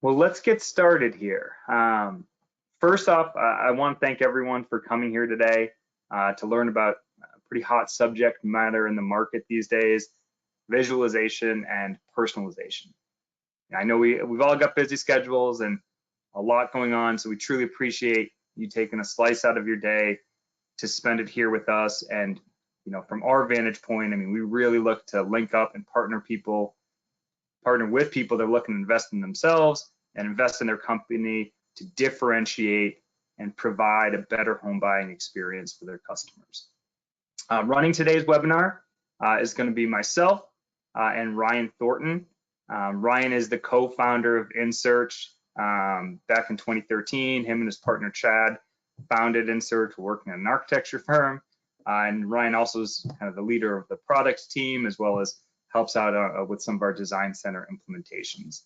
Well, let's get started here. First off, I want to thank everyone for coming here today to learn about a pretty hot subject matter in the market these days, visualization and personalization. I know we've all got busy schedules and a lot going on, so we truly appreciate you taking a slice out of your day to spend it here with us. And from our vantage point, I mean, we really look to link up and partner with people that are looking to invest in themselves and invest in their company to differentiate and provide a better home buying experience for their customers. Running today's webinar is going to be myself and Ryan Thornton. Ryan is the co-founder of Insearch. Back in 2013, him and his partner Chad founded Insearch, working at an architecture firm. And Ryan also is kind of the leader of the product team, as well as helps out with some of our design center implementations.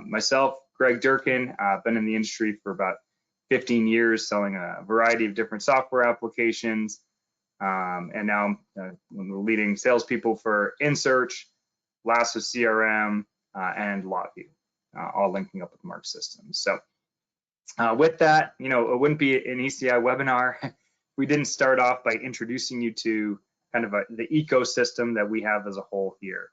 Myself, Greg Durkin, been in the industry for about 15 years, selling a variety of different software applications. And now I'm one of the leading salespeople for Insearch, Lasso CRM, and LotView, all linking up with Mark Systems. So with that, it wouldn't be an ECI webinar if we didn't start off by introducing you to kind of the ecosystem that we have as a whole here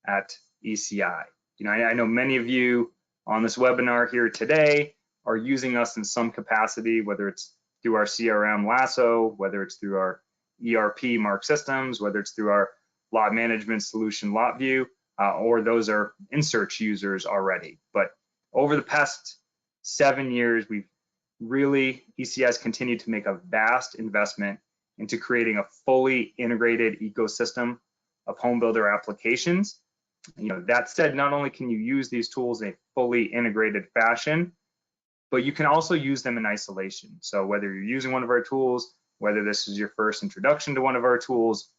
at ECI. I know many of you on this webinar here today are using us in some capacity, whether it's through our CRM Lasso, whether it's through our ERP Mark Systems, whether it's through our lot management solution LotView, or those are Insearch users already. But over the past 7 years, ECI has continued to make a vast investment into creating a fully integrated ecosystem of home builder applications. That said, not only can you use these tools in a fully integrated fashion, but you can also use them in isolation. So whether you're using one of our tools, whether this is your first introduction to one of our tools,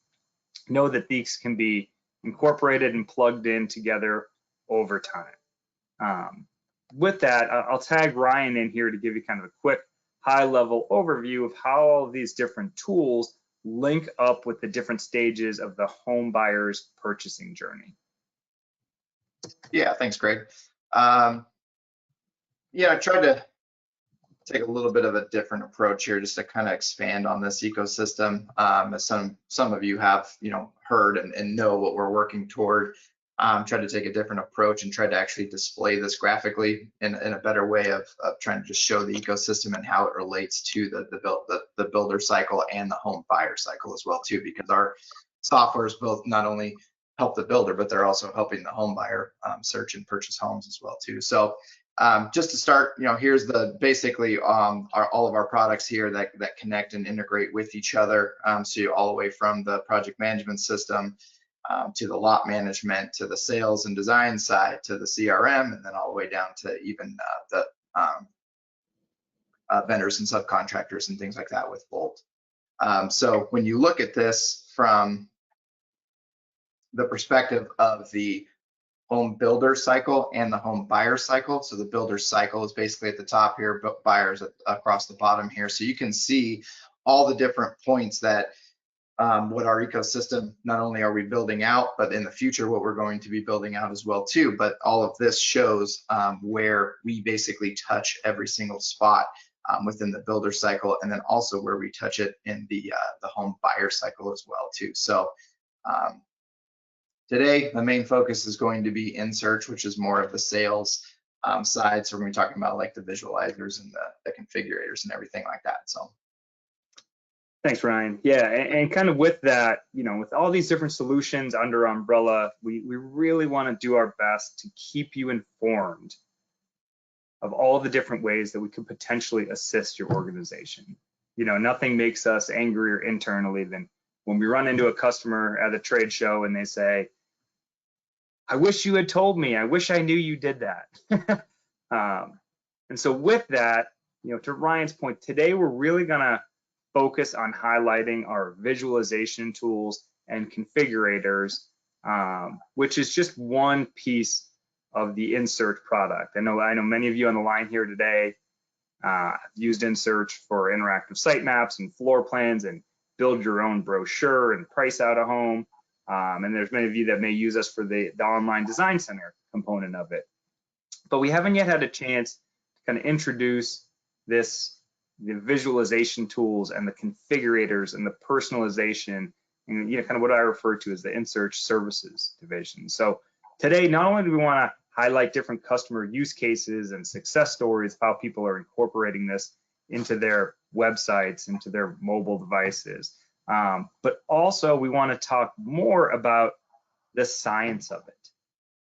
know that these can be incorporated and plugged in together over time. With that, I'll tag Ryan in here to give you kind of a quick high-level overview of how all of these different tools link up with the different stages of the home buyer's purchasing journey. Yeah, thanks, Greg. I tried to take a little bit of a different approach here just to kind of expand on this ecosystem. As some of you have heard and know what we're working toward. Tried to take a different approach and try to actually display this graphically in a better way of trying to just show the ecosystem and how it relates to the builder cycle and the home buyer cycle as well too, because our softwares both not only help the builder, but they're also helping the home buyer search and purchase homes as well too. So just to start, here's basically all of our products here that connect and integrate with each other. So all the way from the project management system to the lot management, to the sales and design side, to the CRM, and then all the way down to even the vendors and subcontractors and things like that with Bolt. So when you look at this from the perspective of the home builder cycle and the home buyer cycle, so the builder cycle is basically at the top here, but buyers across the bottom here. So you can see all the different points that what our ecosystem, not only are we building out, but in the future what we're going to be building out as well too. But all of this shows where we basically touch every single spot within the builder cycle, and then also where we touch it in the home buyer cycle as well too. So today the main focus is going to be Insearch, which is more of the sales side. So we're going to be talking about like the visualizers and the configurators and everything like that. So thanks, Ryan. Yeah, and kind of with that, with all these different solutions under umbrella, we really want to do our best to keep you informed of all the different ways that we could potentially assist your organization. Nothing makes us angrier internally than when we run into a customer at a trade show and they say, I wish you had told me, I wish I knew you did that. And so with that, to Ryan's point, today we're really gonna focus on highlighting our visualization tools and configurators, which is just one piece of the Insearch product. I know many of you on the line here today have used Insearch for interactive site maps and floor plans and build your own brochure and price out a home. And there's many of you that may use us for the online design center component of it. but we haven't yet had a chance to kind of introduce the visualization tools and the configurators and the personalization, and kind of what I refer to as the Insearch services division. So today, not only do we want to highlight different customer use cases and success stories of how people are incorporating this into their websites, into their mobile devices, but also we want to talk more about the science of it,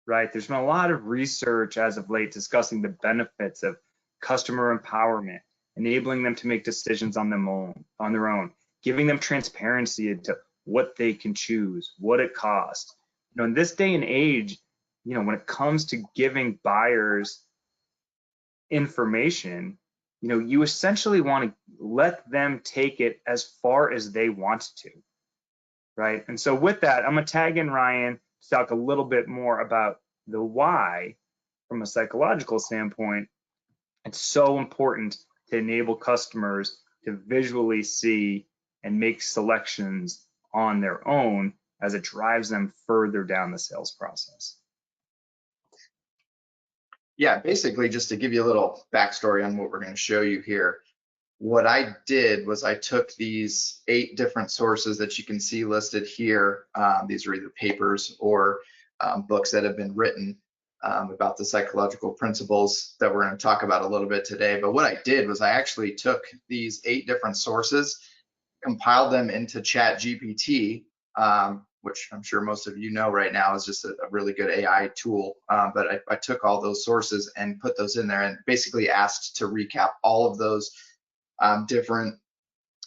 right? There's been a lot of research as of late discussing the benefits of customer empowerment, enabling them to make decisions on their own, giving them transparency into what they can choose, what it costs. In this day and age, when it comes to giving buyers information, you essentially want to let them take it as far as they want to, right? And so with that, I'm gonna tag in Ryan to talk a little bit more about the why from a psychological standpoint. It's so important to enable customers to visually see and make selections on their own as it drives them further down the sales process. Yeah, basically just to give you a little backstory on what we're going to show you here. What I did was I took these 8 different sources that you can see listed here. These are either papers or books that have been written about the psychological principles that we're going to talk about a little bit today. But what I did was I actually took these 8 different sources, compiled them into ChatGPT, which I'm sure most of you know right now is just a really good AI tool. But I took all those sources and put those in there and basically asked to recap all of those different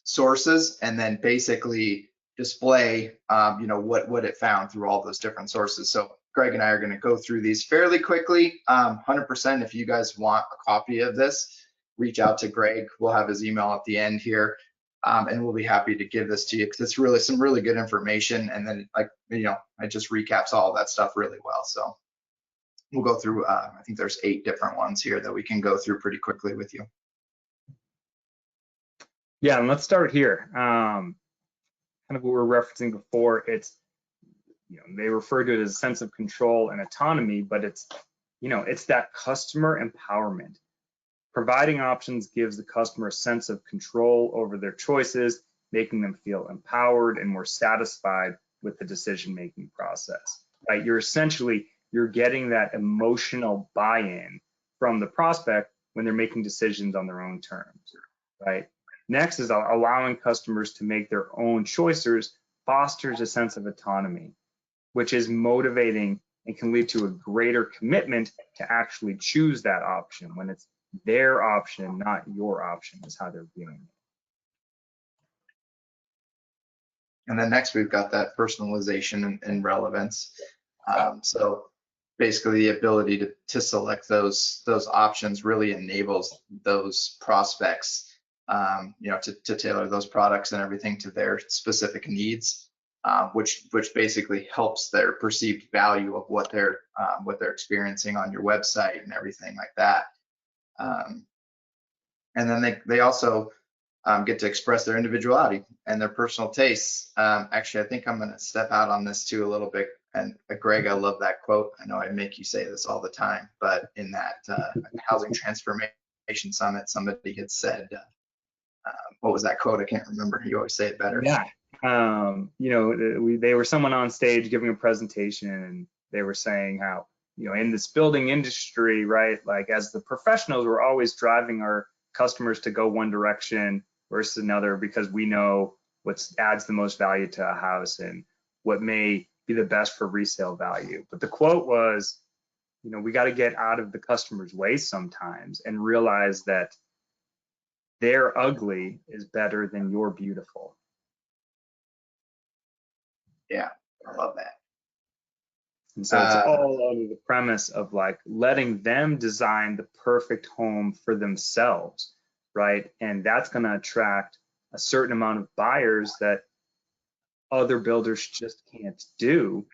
sources and then basically display what it found through all those different sources. So Greg and I are going to go through these fairly quickly. 100% if you guys want a copy of this, reach out to Greg. We'll have his email at the end here. And we'll be happy to give this to you because it's really some really good information. And then it just recaps all of that stuff really well. So we'll go through, I think there's 8 different ones here that we can go through pretty quickly with you. Yeah, and let's start here. Kind of what we were referencing before. It's, they refer to it as a sense of control and autonomy, but it's that customer empowerment. Providing options gives the customer a sense of control over their choices, making them feel empowered and more satisfied with the decision-making process, right? You're getting that emotional buy-in from the prospect when they're making decisions on their own terms, right? Next is allowing customers to make their own choices fosters a sense of autonomy, which is motivating and can lead to a greater commitment to actually choose that option when it's their option, not your option, is how they're viewing it. And then next we've got that personalization and relevance. So basically the ability to select those options really enables those prospects to tailor those products and everything to their specific needs, which basically helps their perceived value of what they're experiencing on your website and everything like that. And then they also get to express their individuality and their personal tastes. Actually, I think I'm going to step out on this too a little bit. And Greg, I love that quote. I know I make you say this all the time, but in that Housing Transformation Summit, somebody had said, what was that quote? I can't remember. You always say it better. Yeah. They were someone on stage giving a presentation, and they were saying how, in this building industry, right, like as the professionals, we're always driving our customers to go one direction versus another because we know what adds the most value to a house and what may be the best for resale value. But the quote was, we got to get out of the customer's way sometimes and realize that their ugly is better than your beautiful. Yeah, I love that. And so it's all under the premise of like letting them design the perfect home for themselves, right? And that's going to attract a certain amount of buyers that other builders just can't do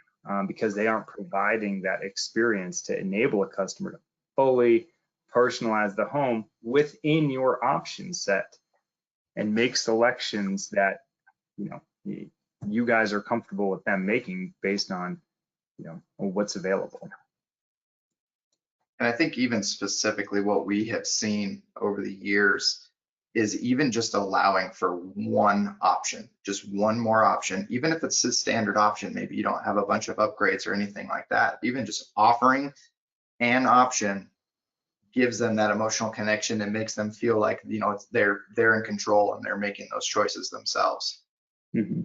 because they aren't providing that experience to enable a customer to fully personalize the home within your option set and make selections that you guys are comfortable with them making based on what's available. And I think even specifically what we have seen over the years is even just allowing for one option, just one more option, even if it's a standard option, maybe you don't have a bunch of upgrades or anything like that, even just offering an option gives them that emotional connection and makes them feel like, you know, they're in control and they're making those choices themselves. Mm-hmm.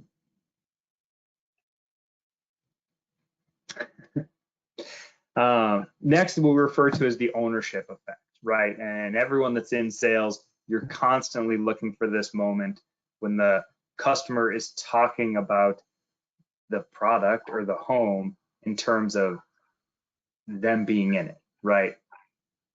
Next, we'll refer to as the ownership effect, right? And everyone that's in sales, you're constantly looking for this moment when the customer is talking about the product or the home in terms of them being in it, right?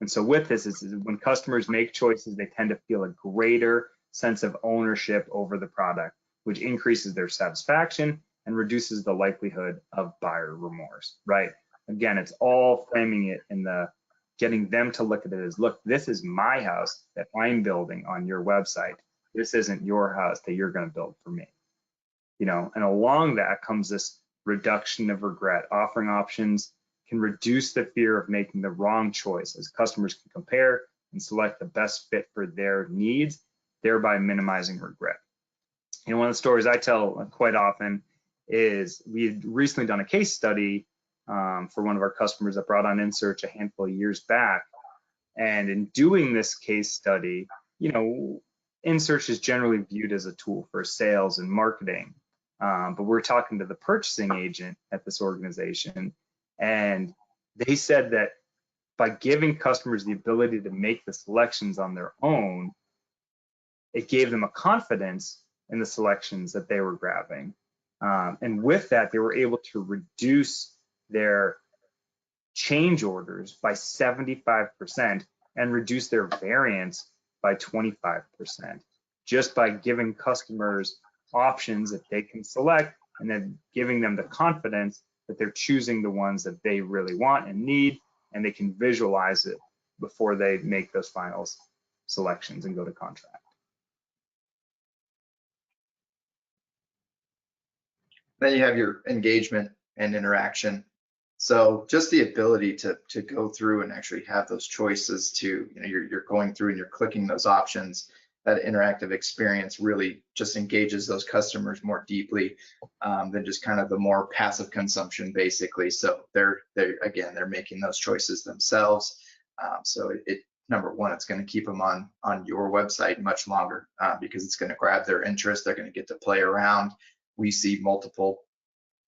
And so with this is when customers make choices, they tend to feel a greater sense of ownership over the product, which increases their satisfaction and reduces the likelihood of buyer remorse, right? Again, it's all framing it in the getting them to look at it as, look, this is my house that I'm building on your website. This isn't your house that you're going to build for me. You know, and along that comes this reduction of regret. Offering options can reduce the fear of making the wrong choice as customers can compare and select the best fit for their needs, thereby minimizing regret. You know, one of the stories I tell quite often is we had recently done a case study for one of our customers that brought on Insearch a handful of years back. And in doing this case study, you know, Insearch is generally viewed as a tool for sales and marketing. But we're talking to the purchasing agent at this organization, and they said that by giving customers the ability to make the selections on their own, it gave them a confidence in the selections that they were grabbing. And with that, they were able to reduce their change orders by 75% and reduce their variance by 25%, just by giving customers options that they can select and then giving them the confidence that they're choosing the ones that they really want and need, and they can visualize it before they make those final selections and go to contract. Then you have your engagement and interaction. So just the ability to go through and actually have those choices to, you know, you're going through and you're clicking those options, that interactive experience really just engages those customers more deeply than just kind of the more passive consumption basically. So they're making those choices themselves. So number one, it's going to keep them on your website much longer because it's going to grab their interest. They're going to get to play around. We see multiple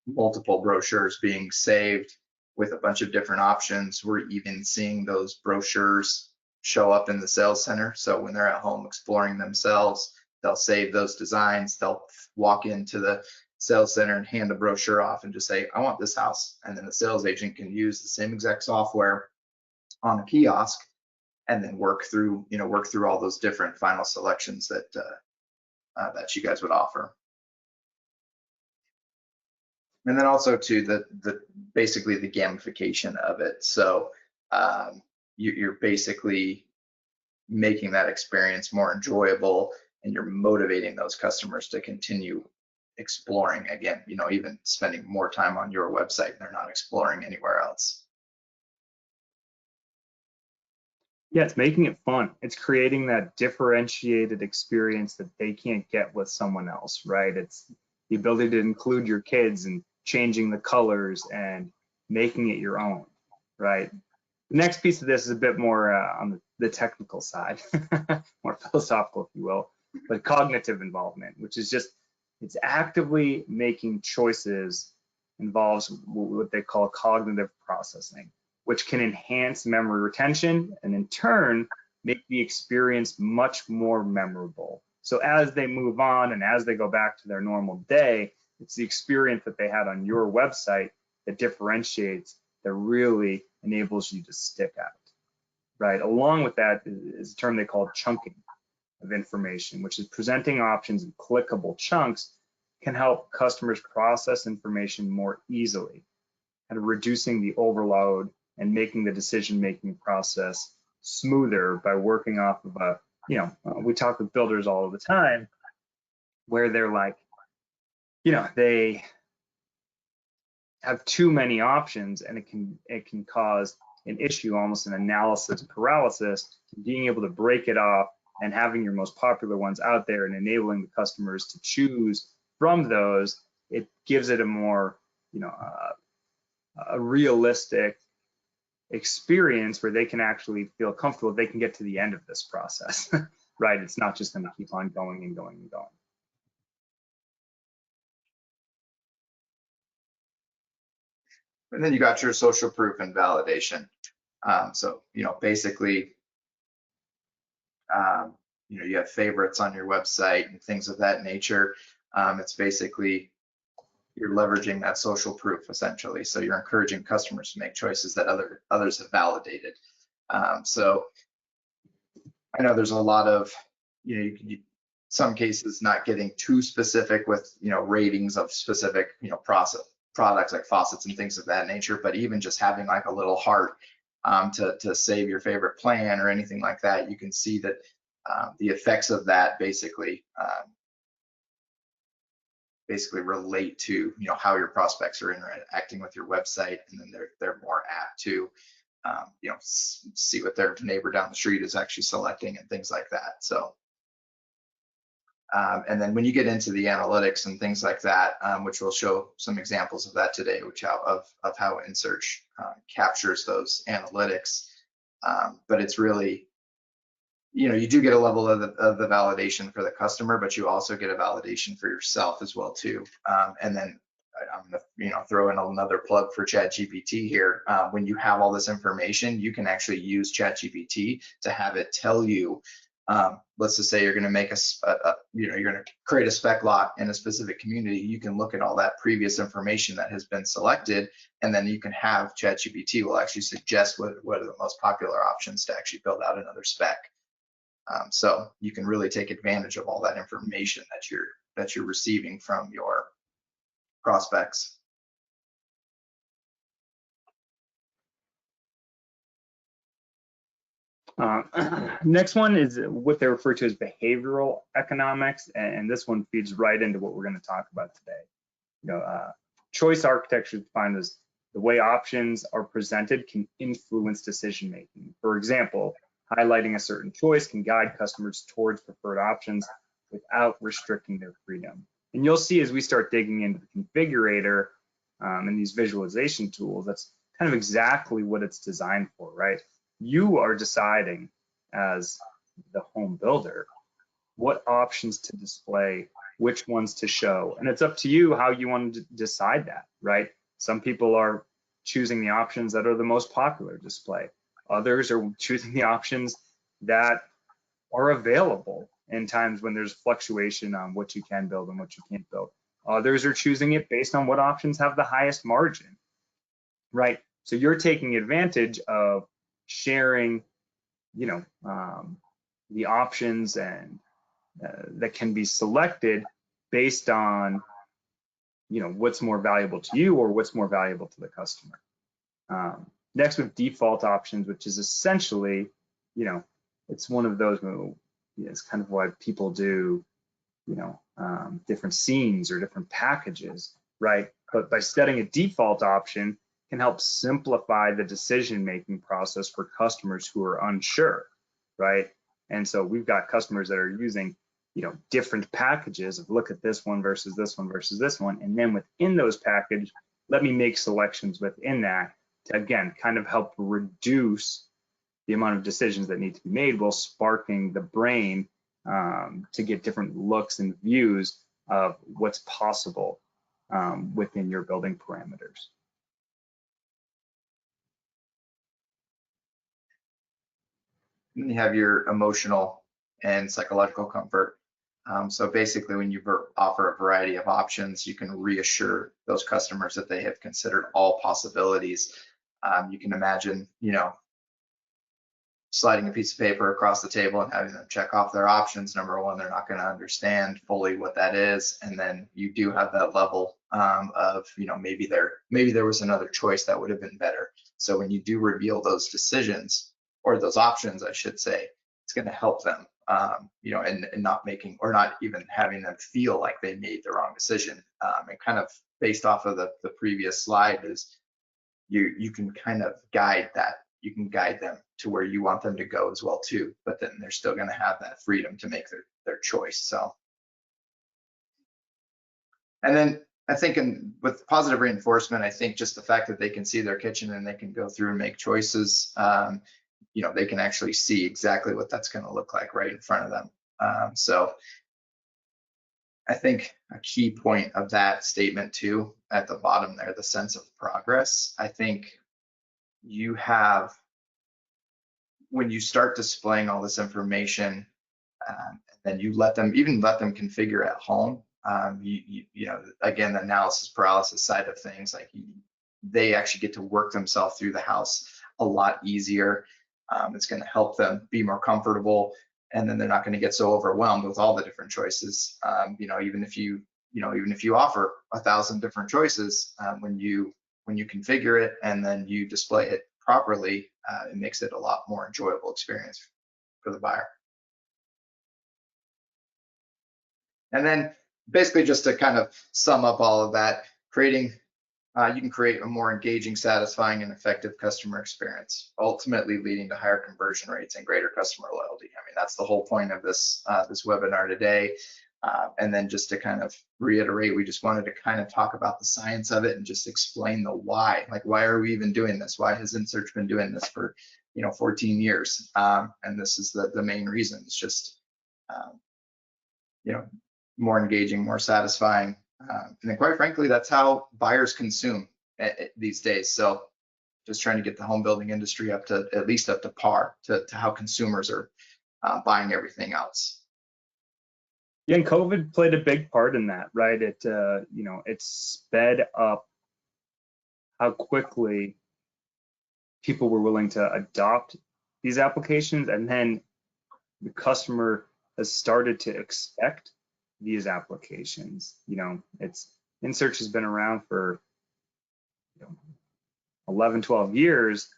brochures being saved with a bunch of different options. We're even seeing those brochures show up in the sales center. So when they're at home exploring themselves, they'll save those designs. They'll walk into the sales center and hand a brochure off and just say, I want this house. And then the sales agent can use the same exact software on a kiosk and then work through all those different final selections that that you guys would offer. And then also to the basically the gamification of it. So you're basically making that experience more enjoyable, and you're motivating those customers to continue exploring again, you know, even spending more time on your website and they're not exploring anywhere else. Yeah, it's making it fun. It's creating that differentiated experience that they can't get with someone else, right? It's the ability to include your kids and changing the colors and making it your own, right? The next piece of this is a bit more on the technical side, more philosophical, if you will, but cognitive involvement, which is just, it's actively making choices, involves what they call cognitive processing, which can enhance memory retention and in turn make the experience much more memorable. So as they move on and as they go back to their normal day, it's the experience that they had on your website that differentiates, that really enables you to stick out, right? Along with that is a term they call chunking of information, which is presenting options in clickable chunks can help customers process information more easily and reducing the overload and making the decision-making process smoother by working off of a, you know, we talk with builders all the time where they're like, you know, they have too many options and it can cause an issue, almost an analysis paralysis, being able to break it off and having your most popular ones out there and enabling the customers to choose from those, it gives it a more, a realistic experience where they can actually feel comfortable they can get to the end of this process, right? It's not just going to keep on going and going and going. And then you got your social proof and validation. So, basically, you have favorites on your website and things of that nature. It's basically, you're leveraging that social proof essentially. So you're encouraging customers to make choices that others have validated. So I know there's a lot of, some cases not getting too specific with, ratings of specific, products like faucets and things of that nature, but even just having like a little heart to save your favorite plan or anything like that, you can see that the effects of that basically relate to how your prospects are interacting with your website, and then they're more apt to see what their neighbor down the street is actually selecting and things like that. So and then when you get into the analytics and things like that, which we'll show some examples of that today, of how Insearch captures those analytics, but it's really, you do get a level of the validation for the customer, but you also get a validation for yourself as well too. And then I'm gonna throw in another plug for ChatGPT here. When you have all this information, you can actually use ChatGPT to have it tell you, let's just say you're gonna make you're gonna create a spec lot in a specific community. You can look at all that previous information that has been selected, and then you can have ChatGPT will actually suggest what are the most popular options to actually build out another spec. So you can really take advantage of all that information that you're receiving from your prospects. Next one is what they refer to as behavioral economics, and this one feeds right into what we're going to talk about today. Choice architecture is defined as the way options are presented can influence decision making. For example, highlighting a certain choice can guide customers towards preferred options without restricting their freedom. And you'll see as we start digging into the configurator and these visualization tools, that's kind of exactly what it's designed for, right? You are deciding as the home builder what options to display, which ones to show, and it's up to you how you want to decide that, right? Some people are choosing the options that are the most popular display. Others are choosing the options that are available in times when there's fluctuation on what you can build and what you can't build. Others are choosing it based on what options have the highest margin, right? So you're taking advantage of sharing, the options and that can be selected based on, what's more valuable to you or what's more valuable to the customer. Next, with default options, which is essentially, it's one of those, it's kind of what people do, different scenes or different packages, right? But by setting a default option can help simplify the decision-making process for customers who are unsure, right? And so we've got customers that are using, different packages of look at this one versus this one versus this one. And then within those packages, let me make selections within that to, again, kind of help reduce the amount of decisions that need to be made while sparking the brain to get different looks and views of what's possible within your building parameters. And you have your emotional and psychological comfort. So basically, when you offer a variety of options, you can reassure those customers that they have considered all possibilities. You can imagine, sliding a piece of paper across the table and having them check off their options. Number one, they're not going to understand fully what that is, and then you do have that level of, maybe there was another choice that would have been better. So when you do reveal those decisions, or those options, I should say, it's going to help them, and not making, or not even having them feel like they made the wrong decision. And kind of based off of the previous slide is you can kind of guide that, you can guide them to where you want them to go as well too, but then they're still going to have that freedom to make their choice. So, and then I think with positive reinforcement, I think just the fact that they can see their kitchen and they can go through and make choices, you know, they can actually see exactly what that's going to look like right in front of them. So I think a key point of that statement too, at the bottom there, the sense of progress, I think you have, when you start displaying all this information, and then you let them configure at home, you know, again, the analysis paralysis side of things, like they actually get to work themselves through the house a lot easier. It's going to help them be more comfortable, and then they're not going to get so overwhelmed with all the different choices. You know, even if you offer 1,000 different choices, when you configure it and then you display it properly, it makes it a lot more enjoyable experience for the buyer. And then basically just to kind of sum up all of that, you can create a more engaging, satisfying, and effective customer experience, ultimately leading to higher conversion rates and greater customer loyalty. I mean, that's the whole point of this webinar today. And then just to kind of reiterate, we just wanted to kind of talk about the science of it and just explain the why. Like, why are we even doing this? Why has Insearch been doing this for 14 years? And this is the main reason. It's just more engaging, more satisfying. And then quite frankly, that's how buyers consume these days. So just trying to get the home building industry at least up to par to how consumers are buying everything else. Yeah, and COVID played a big part in that, right? It sped up how quickly people were willing to adopt these applications, and then the customer has started to expect these applications. Insearch has been around for 11, 12 years,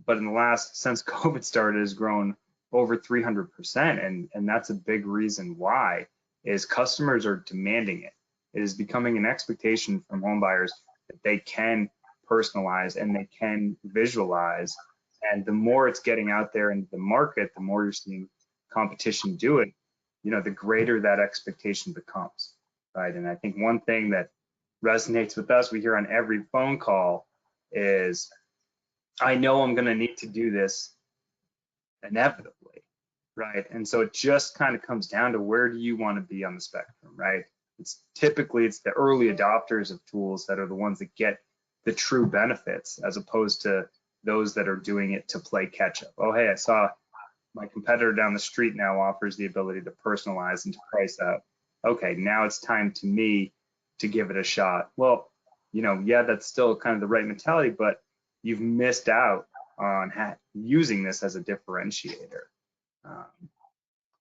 but in the last, since COVID started, has grown over 300%. And that's a big reason why, is customers are demanding it. It is becoming an expectation from home buyers that they can personalize and they can visualize. And the more it's getting out there into the market, the more you're seeing competition do it, the greater that expectation becomes, right? And I think one thing that resonates with us, we hear on every phone call, is I know I'm going to need to do this inevitably, right? And so it just kind of comes down to, where do you want to be on the spectrum, right? It's the early adopters of tools that are the ones that get the true benefits, as opposed to those that are doing it to play catch up. Oh, hey, I saw my competitor down the street now offers the ability to personalize and to price out. Okay, now it's time to me to give it a shot. Well, yeah, that's still kind of the right mentality, but you've missed out on using this as a differentiator.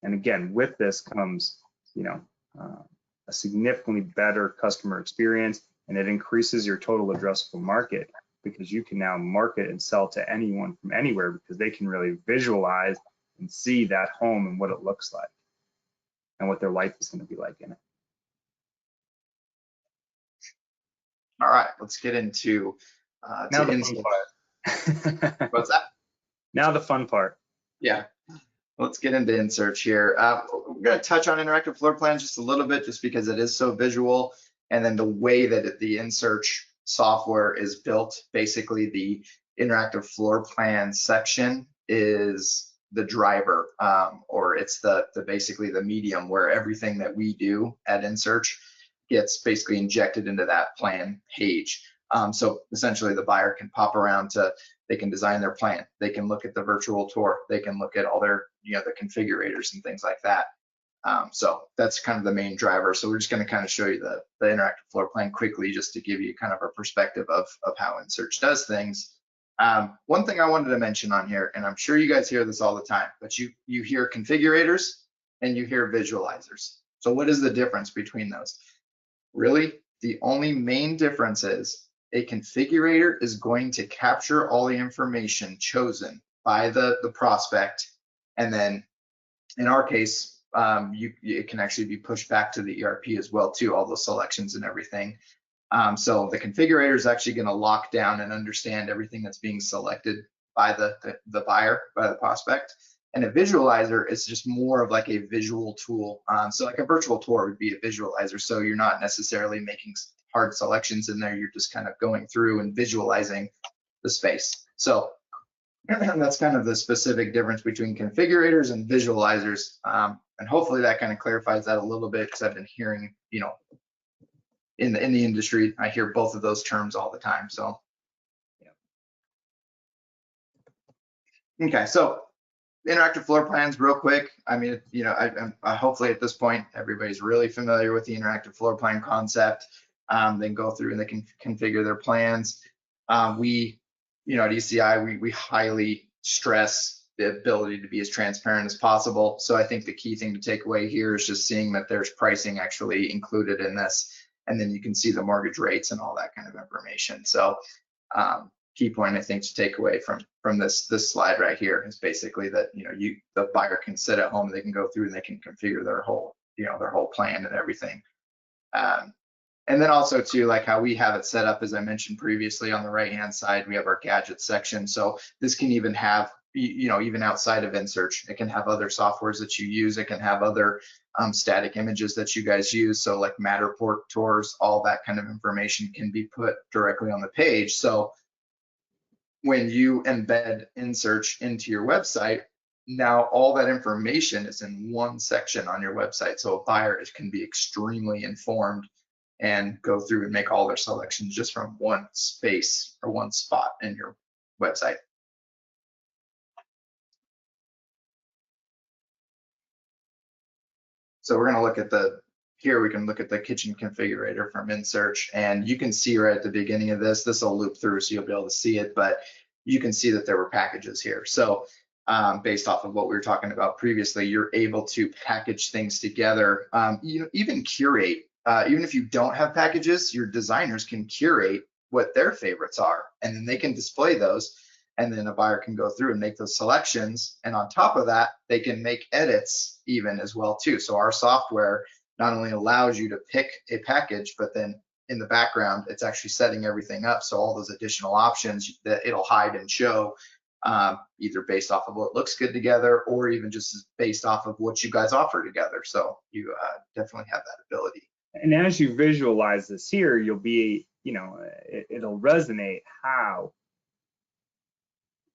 And again, with this comes, a significantly better customer experience, and it increases your total addressable market, because you can now market and sell to anyone from anywhere, because they can really visualize and see that home and what it looks like and what their life is going to be like in it. All right, let's get into now the fun part. What's that? Now the fun part. Yeah, let's get into Insearch here. We're going to touch on interactive floor plans just a little bit, just because it is so visual, and then the way that the Insearch software is built. Basically, the interactive floor plan section is the driver, or it's basically the medium where everything that we do at Insearch gets basically injected into that plan page. So essentially, the buyer can pop around they can design their plan, they can look at the virtual tour, they can look at all their the configurators and things like that. So that's kind of the main driver. So we're just going to kind of show you the interactive floor plan quickly, just to give you kind of a perspective of how Insearch does things. One thing I wanted to mention on here, and I'm sure you guys hear this all the time, but you hear configurators and you hear visualizers. So what is the difference between those? Really, the only main difference is a configurator is going to capture all the information chosen by the prospect, and then in our case, it can actually be pushed back to the ERP as well too, all those selections and everything. So the configurator is actually going to lock down and understand everything that's being selected by the buyer, by the prospect. And a visualizer is just more of like a visual tool. So like a virtual tour would be a visualizer. So you're not necessarily making hard selections in there. You're just kind of going through and visualizing the space. So that's kind of the specific difference between configurators and visualizers. And hopefully that kind of clarifies that a little bit, because I've been hearing, you know, in the industry, I hear both of those terms all the time. So, yeah. Okay, so interactive floor plans, real quick. I mean, you know, I hopefully at this point everybody's really familiar with the interactive floor plan concept. They can go through and they can configure their plans. We, you know, at ECI, we highly stress the ability to be as transparent as possible. So I think the key thing to take away here is just seeing that there's pricing actually included in this, and then you can see the mortgage rates and all that kind of information. So key point I think to take away from this slide right here is basically that, you know, the buyer can sit at home, they can go through and they can configure their whole, you know, their whole plan and everything. And then also too, like how we have it set up, as I mentioned previously, on the right hand side, we have our gadgets section. So this can even have, you know, even outside of Insearch, it can have other softwares that you use. It can have other static images that you guys use. So like Matterport tours, all that kind of information can be put directly on the page. So when you embed Insearch into your website, now all that information is in one section on your website. So a buyer can be extremely informed and go through and make all their selections just from one space or one spot in your website. So we're going to look at here we can look at the kitchen configurator from Insearch, and you can see right at the beginning of this will loop through so you'll be able to see it, but you can see that there were packages here. So based off of what we were talking about previously, you're able to package things together, you know, even curate. Even if you don't have packages, your designers can curate what their favorites are, and then they can display those, and then a buyer can go through and make those selections. And on top of that, they can make edits even as well too. So our software not only allows you to pick a package, but then in the background, it's actually setting everything up. So all those additional options that it'll hide and show, either based off of what looks good together, or even just based off of what you guys offer together. So you definitely have that ability. And as you visualize this here, you'll be, you know, it'll resonate how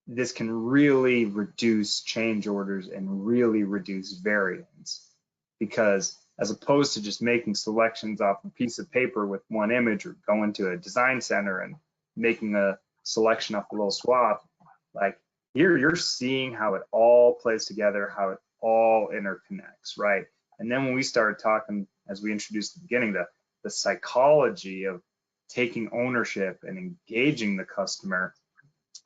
this can really reduce change orders and really reduce variance. Because as opposed to just making selections off a piece of paper with one image, or going to a design center and making a selection off a little swath, like here you're seeing how it all plays together, how it all interconnects, right? And then when we started talking, as we introduced at the beginning, the psychology of taking ownership and engaging the customer,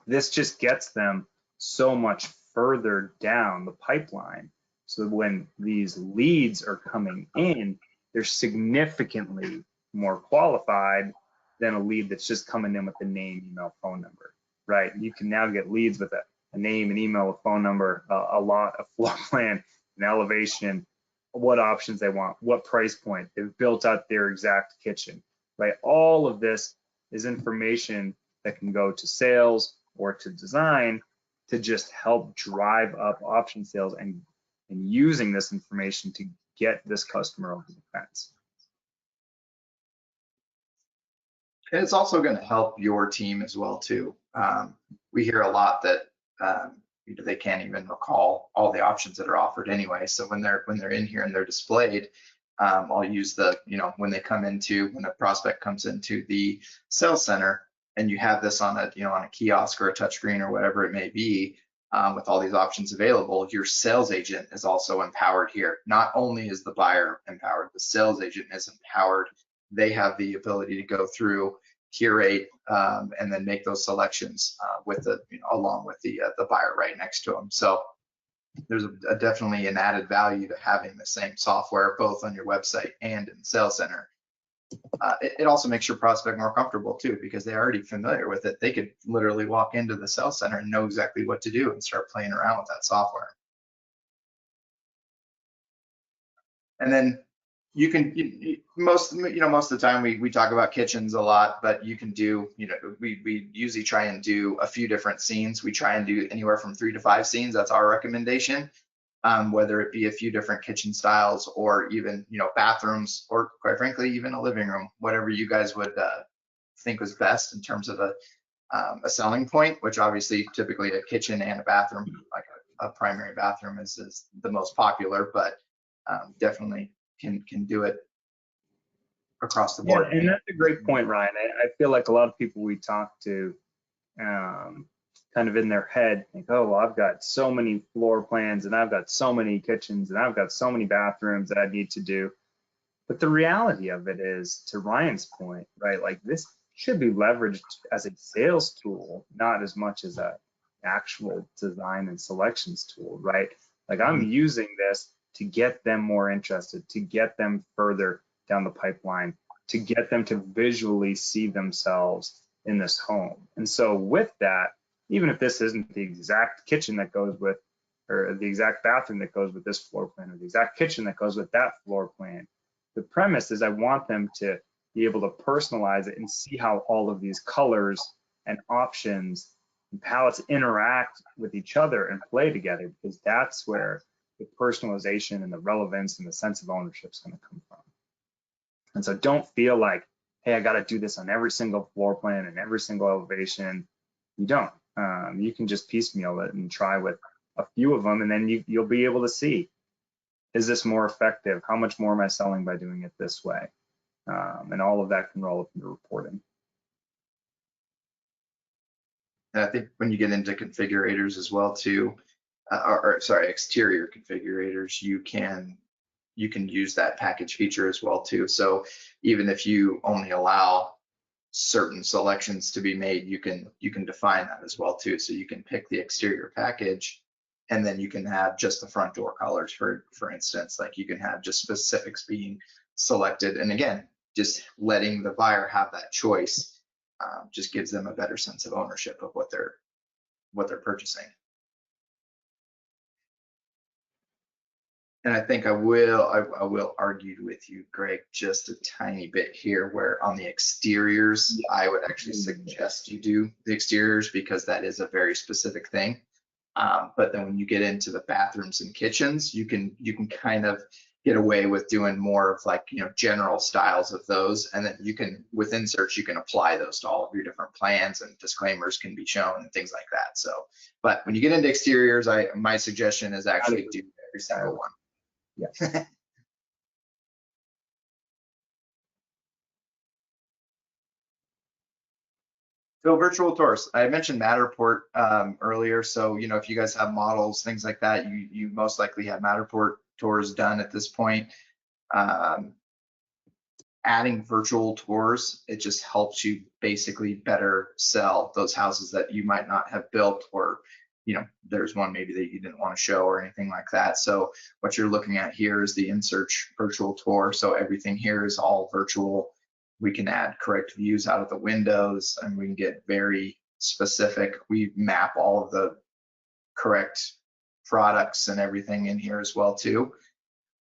this just gets them so much further down the pipeline. So when these leads are coming in, they're significantly more qualified than a lead that's just coming in with a name, email, phone number, right? You can now get leads with a name, an email, a phone number, a lot, a floor plan, an elevation, what options they want, what price point, they've built out their exact kitchen, right? All of this is information that can go to sales or to design to just help drive up option sales, and using this information to get this customer over the fence. And it's also going to help your team as well too. We hear a lot that they can't even recall all the options that are offered anyway. So when they're in here and they're displayed, I'll use when a prospect comes into the sales center, and you have this on a kiosk or a touchscreen or whatever it may be, with all these options available, your sales agent is also empowered here. Not only is the buyer empowered, the sales agent is empowered. They have the ability to go through, curate, and then make those selections along with the buyer right next to them. So there's definitely an added value to having the same software both on your website and in the sales center. It also makes your prospect more comfortable too, because they're already familiar with it. They could literally walk into the sales center and know exactly what to do and start playing around with that software. And then you can most of the time we talk about kitchens a lot, but you can do, we usually try and do a few different scenes. We try and do anywhere from 3 to 5 scenes. That's our recommendation. Whether it be a few different kitchen styles or even bathrooms, or quite frankly even a living room, whatever you guys would think was best in terms of a selling point, which obviously typically a kitchen and a bathroom, like a primary bathroom is the most popular, but definitely can do it across the board. Yeah, and that's a great point, Ryan. I feel like a lot of people we talk to kind of in their head think, oh, well, I've got so many floor plans and I've got so many kitchens and I've got so many bathrooms that I need to do. But the reality of it is, to Ryan's point, right, like this should be leveraged as a sales tool, not as much as a actual design and selections tool, right? Like I'm using this to get them more interested, to get them further down the pipeline, to get them to visually see themselves in this home. And so with that, even if this isn't the exact kitchen that goes with, or the exact bathroom that goes with this floor plan, or the exact kitchen that goes with that floor plan, the premise is I want them to be able to personalize it and see how all of these colors and options and palettes interact with each other and play together, because that's where the personalization and the relevance and the sense of ownership is going to come from. And so don't feel like, hey, I got to do this on every single floor plan and every single elevation. You don't. You can just piecemeal it and try with a few of them, and then you'll be able to see, is this more effective? How much more am I selling by doing it this way? And all of that can roll up into reporting. And I think when you get into configurators as well too, or sorry, exterior configurators, you can use that package feature as well too. So even if you only allow certain selections to be made, you can define that as well too. So you can pick the exterior package, and then you can have just the front door colors, for instance. Like you can have just specifics being selected, and again, just letting the buyer have that choice just gives them a better sense of ownership of what they're purchasing. And I think I will argue with you, Greg, just a tiny bit here, where on the exteriors, I would actually suggest you do the exteriors, because that is a very specific thing. But then when you get into the bathrooms and kitchens, you can kind of get away with doing more of like, general styles of those. And then you can, with Insearch, you can apply those to all of your different plans, and disclaimers can be shown and things like that. So, but when you get into exteriors, my suggestion is actually do every single one. Yeah. So virtual tours, I mentioned Matterport earlier. So, if you guys have models, things like that, you most likely have Matterport tours done at this point. Adding virtual tours, it just helps you basically better sell those houses that you might not have built, or there's one maybe that you didn't want to show or anything like that. So what you're looking at here is the Insearch virtual tour. So everything here is all virtual. We can add correct views out of the windows, and we can get very specific. We map all of the correct products and everything in here as well too.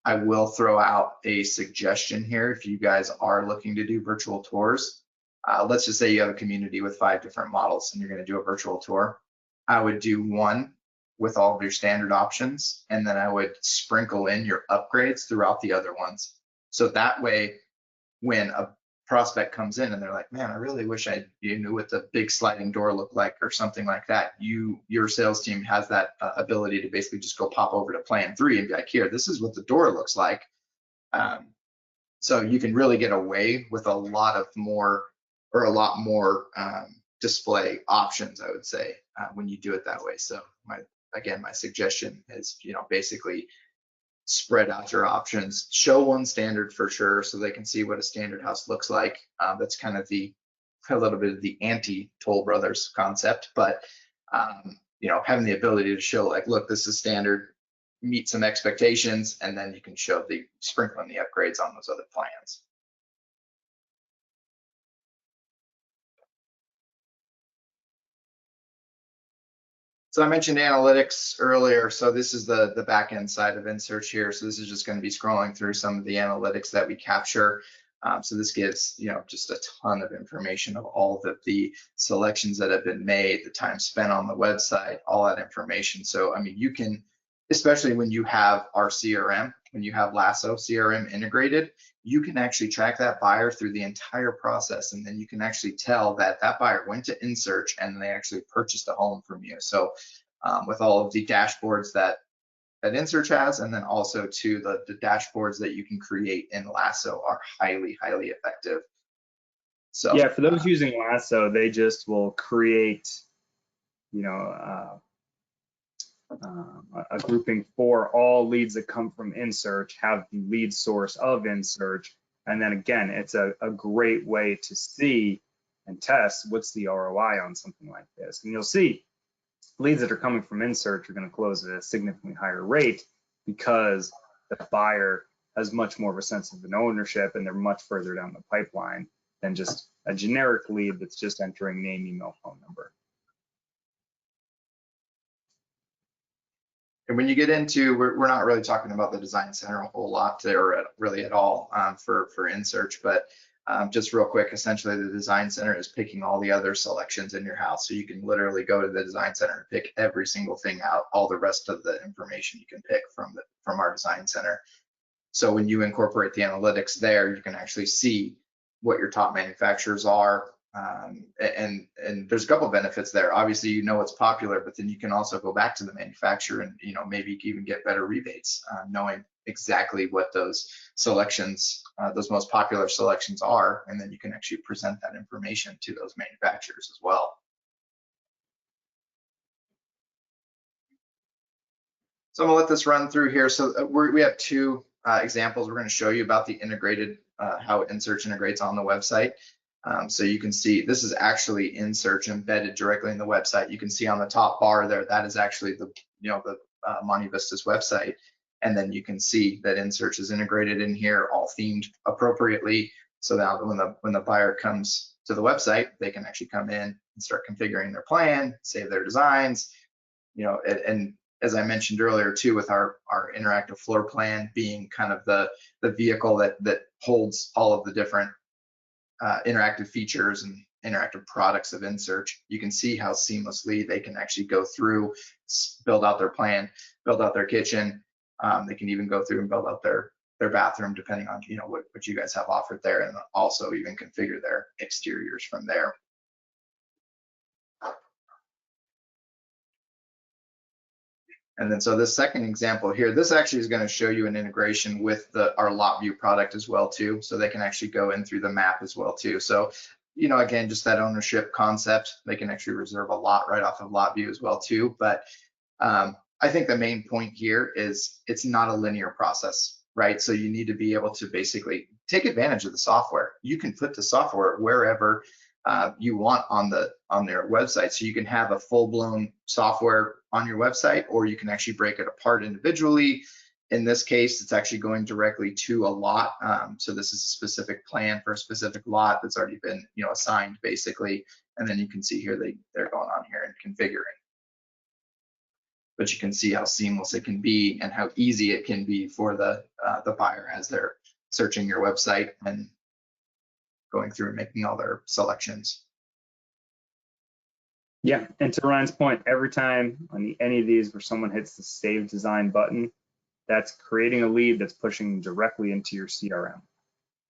I will throw out a suggestion here. If you guys are looking to do virtual tours, let's just say you have a community with 5 different models and you're going to do a virtual tour. I would do one with all of your standard options, and then I would sprinkle in your upgrades throughout the other ones. So that way, when a prospect comes in and they're like, man, I really wish I knew what the big sliding door looked like or something like that, your sales team has that ability to basically just go pop over to plan 3 and be like, here, this is what the door looks like. So you can really get away with a lot more display options, I would say, when you do it that way. So my suggestion is, basically spread out your options, show one standard for sure, so they can see what a standard house looks like. That's kind of a little bit of the anti-Toll Brothers concept, but having the ability to show like, look, this is standard, meet some expectations, and then you can show the sprinkling the upgrades on those other plans. So I mentioned analytics earlier. So this is the back end side of Insearch here. So this is just going to be scrolling through some of the analytics that we capture. So this gives, just a ton of information of all of the selections that have been made, the time spent on the website, all that information. So, I mean, you can, especially when you have our CRM, when you have Lasso CRM integrated, you can actually track that buyer through the entire process. And then you can actually tell that that buyer went to Insearch and they actually purchased a home from you. So with all of the dashboards that Insearch has, and then also to the dashboards that you can create in Lasso are highly, highly effective. So yeah, for those using Lasso, they just will create, a grouping for all leads that come from Insearch, have the lead source of Insearch, and then again, it's a great way to see and test what's the ROI on something like this. And you'll see leads that are coming from Insearch are going to close at a significantly higher rate because the buyer has much more of a sense of an ownership and they're much further down the pipeline than just a generic lead that's just entering name, email, phone number. And when you get into, we're not really talking about the design center a whole lot or really at all for Insearch, but just real quick, essentially the design center is picking all the other selections in your house. So you can literally go to the design center and pick every single thing out, all the rest of the information you can pick from our design center. So when you incorporate the analytics there, you can actually see what your top manufacturers are. And there's a couple of benefits there. Obviously, you know what's popular, but then you can also go back to the manufacturer and maybe even get better rebates, knowing exactly what those selections, those most popular selections are, and then you can actually present that information to those manufacturers as well. So I'm gonna let this run through here. So we have two examples we're going to show you about the integrated, how Insearch integrates on the website. So you can see this is actually Insearch embedded directly in the website. You can see on the top bar there, that is actually the Monte Vista's website. And then you can see that Insearch is integrated in here, all themed appropriately. So that when the buyer comes to the website, they can actually come in and start configuring their plan, save their designs, and as I mentioned earlier too, with our interactive floor plan being kind of the vehicle that holds all of the different interactive features and interactive products of Insearch, you can see how seamlessly they can actually go through, build out their plan, build out their kitchen. They can even go through and build out their bathroom, depending on what you guys have offered there, and also even configure their exteriors from there. And then so this second example here, this actually is going to show you an integration with our lot view product as well too. So they can actually go in through the map as well too. So, again, just that ownership concept, they can actually reserve a lot right off of lot view as well too. But I think the main point here is it's not a linear process, right? So you need to be able to basically take advantage of the software. You can put the software wherever you want on their website. So you can have a full-blown software on your website, or you can actually break it apart individually. In this case, it's actually going directly to a lot. So this is a specific plan for a specific lot that's already been assigned basically. And then you can see here they're going on here and configuring. But you can see how seamless it can be and how easy it can be for the buyer as they're searching your website and going through and making all their selections. Yeah, and to Ryan's point, every time on any of these where someone hits the Save Design button, that's creating a lead that's pushing directly into your CRM.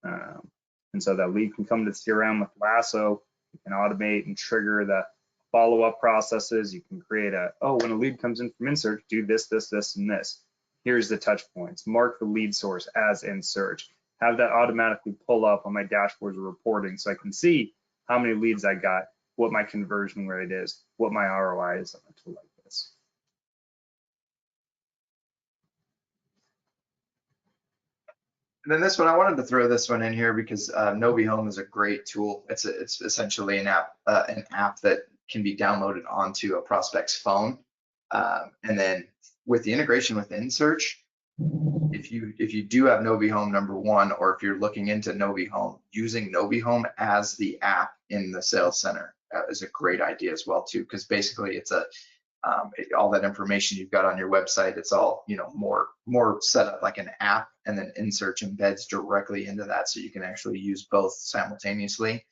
And so that lead can come to the CRM with Lasso. You can automate and trigger the follow-up processes. You can create when a lead comes in from Insearch, do this, this, this, and this. Here's the touch points. Mark the lead source as Insearch. Have that automatically pull up on my dashboards or reporting so I can see how many leads I got, what my conversion rate is, what my ROI is on a tool like this. And then this one, I wanted to throw this one in here because Novi Home is a great tool. It's essentially an app that can be downloaded onto a prospect's phone. And then with the integration with Insearch, if you do have Novi Home number one, or if you're looking into Novi Home, using Novi Home as the app in the sales center is a great idea as well too, because basically it's all that information you've got on your website, it's all, you know, more set up like an app, and then Insearch embeds directly into that, so you can actually use both simultaneously.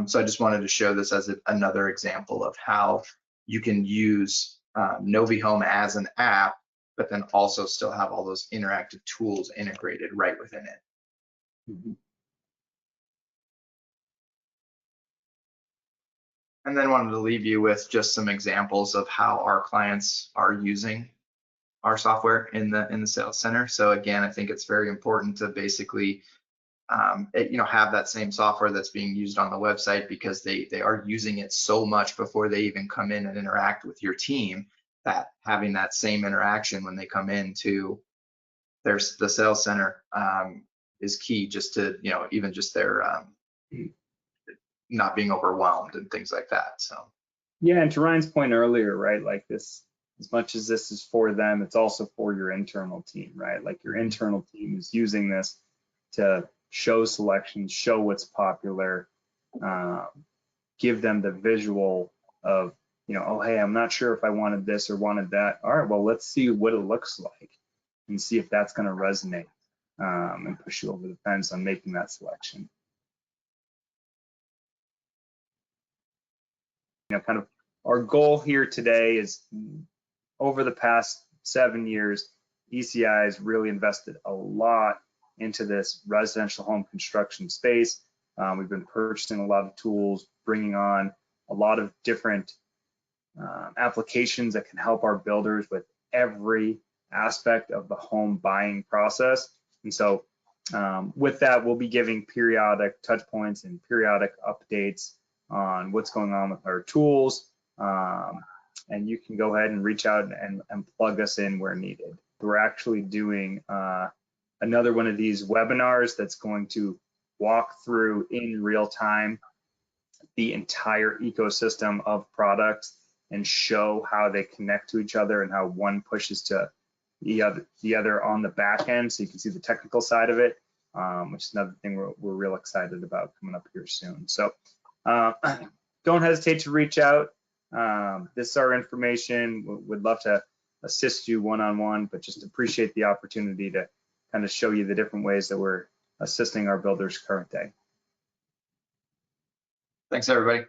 So I just wanted to show this as another example of how you can use Novi Home as an app, but then also still have all those interactive tools integrated right within it. Mhm. And then wanted to leave you with just some examples of how our clients are using our software in the sales center. So again, I think it's very important to basically you know, have that same software that's being used on the website, because they are using it so much before they even come in and interact with your team, that having that same interaction when they come into the sales center is key, just to, you know, even just their not being overwhelmed and things like that. So Yeah, and to Ryan's point earlier, right? Like this, as much as this is for them, it's also for your internal team, right? Like your internal team is using this to show selections, show what's popular, give them the visual of, you know, oh, hey, I'm not sure if I wanted this or wanted that. All right, well, let's see what it looks like and see if that's going to resonate and push you over the fence on making that selection. You know, kind of our goal here today is, over the past 7 years, ECI has really invested a lot into this residential home construction space. We've been purchasing a lot of tools, bringing on a lot of different applications that can help our builders with every aspect of the home buying process. And so with that, we'll be giving periodic touch points and periodic updates on what's going on with our tools. And you can go ahead and reach out and plug us in where needed. We're actually doing another one of these webinars that's going to walk through in real time the entire ecosystem of products and show how they connect to each other and how one pushes to the other on the back end, so you can see the technical side of it, which is another thing we're real excited about coming up here soon. So don't hesitate to reach out. This is our information. Would love to assist you one-on-one, but just appreciate the opportunity to kind of show you the different ways that we're assisting our builders current day. thanks, everybody.